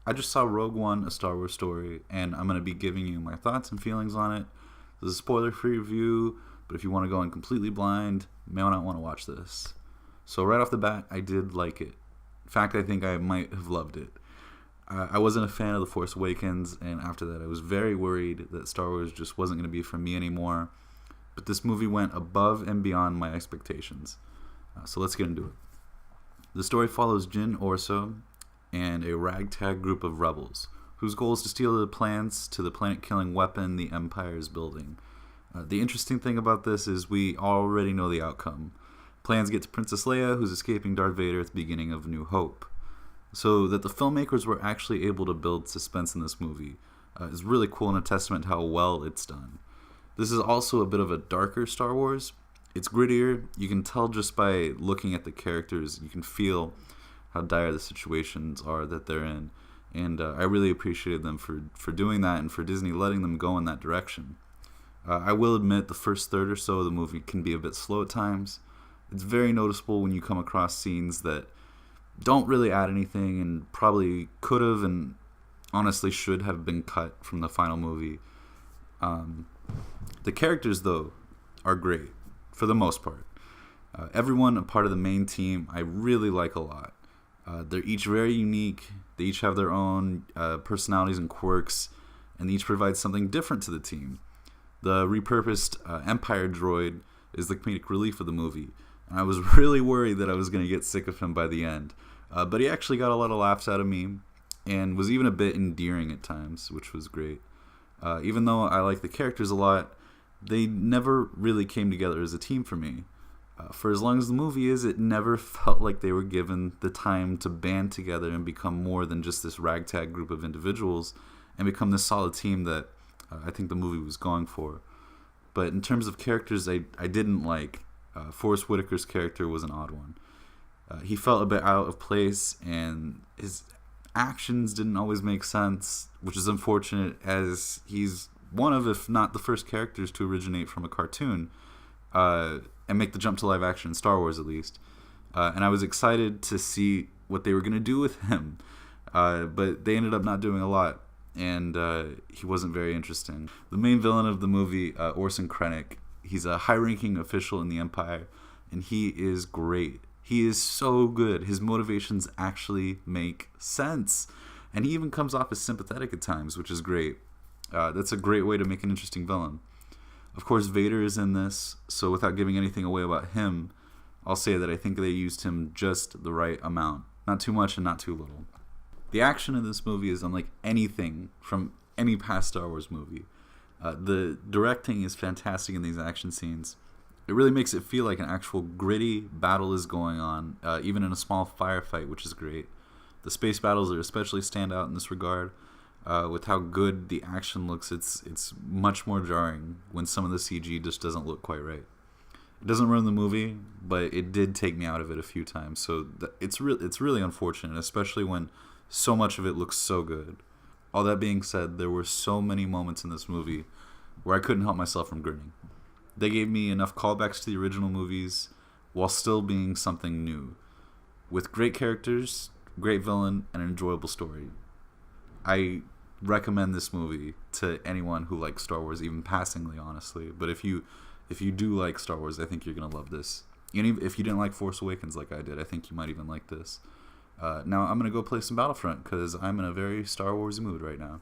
I just saw Rogue One, a Star Wars story, and I'm going to be giving you my thoughts and feelings on it. This is a spoiler-free review, but if you want to go in completely blind, you may not want to watch this. So right off the bat, I did like it. In fact, I think I might have loved it. I wasn't a fan of The Force Awakens, and after that I was very worried that Star Wars just wasn't going to be for me anymore. But this movie went above and beyond my expectations. So let's get into it. The story follows Jyn Orso and a ragtag group of rebels, whose goal is to steal the plans to the planet-killing weapon the Empire is building. The interesting thing about this is we already know the outcome. Plans get to Princess Leia, who's escaping Darth Vader at the beginning of New Hope. So that the filmmakers were actually able to build suspense in this movie is really cool and a testament to how well it's done. This is also a bit of a darker Star Wars. It's grittier. You can tell just by looking at the characters. You can feel how dire the situations are that they're in. And I really appreciated them for doing that and for Disney letting them go in that direction. I will admit the first third or so of the movie can be a bit slow at times. It's very noticeable when you come across scenes that don't really add anything and probably could have and honestly should have been cut from the final movie. The characters, though, are great for the most part. Everyone a part of the main team I really like a lot. They're each very unique. They each have their own personalities and quirks, and they each provide something different to the team. The repurposed Empire droid is the comedic relief of the movie. And I was really worried that I was going to get sick of him by the end. But he actually got a lot of laughs out of me and was even a bit endearing at times, which was great. Even though I like the characters a lot, they never really came together as a team for me. For as long as the movie is, it never felt like they were given the time to band together and become more than just this ragtag group of individuals and become this solid team that I think the movie was going for. But in terms of characters I didn't like, Forrest Whitaker's character was an odd one. He felt a bit out of place, and his actions didn't always make sense, which is unfortunate as he's one of, if not the first characters to originate from a cartoon and make the jump to live action in Star Wars at least. And I was excited to see what they were going to do with him, but they ended up not doing a lot, and he wasn't very interesting. The main villain of the movie, Orson Krennic, he's a high-ranking official in the Empire, and he is great. He is so good. His motivations actually make sense. And he even comes off as sympathetic at times, which is great. That's a great way to make an interesting villain. Of course, Vader is in this, so without giving anything away about him, I'll say that I think they used him just the right amount. Not too much and not too little. The action in this movie is unlike anything from any past Star Wars movie. The directing is fantastic in these action scenes. It really makes it feel like an actual gritty battle is going on, even in a small firefight, which is great. The space battles are especially stand out in this regard. With how good the action looks, it's much more jarring when some of the CG just doesn't look quite right. It doesn't ruin the movie, but it did take me out of it a few times. So it's really unfortunate, especially when so much of it looks so good. All that being said, there were so many moments in this movie where I couldn't help myself from grinning. They gave me enough callbacks to the original movies while still being something new. With great characters, great villain, and an enjoyable story. I recommend this movie to anyone who likes Star Wars, even passingly, honestly. But if you do like Star Wars, I think you're going to love this. And if you didn't like Force Awakens like I did, I think you might even like this. Now I'm going to go play some Battlefront because I'm in a very Star Wars mood right now.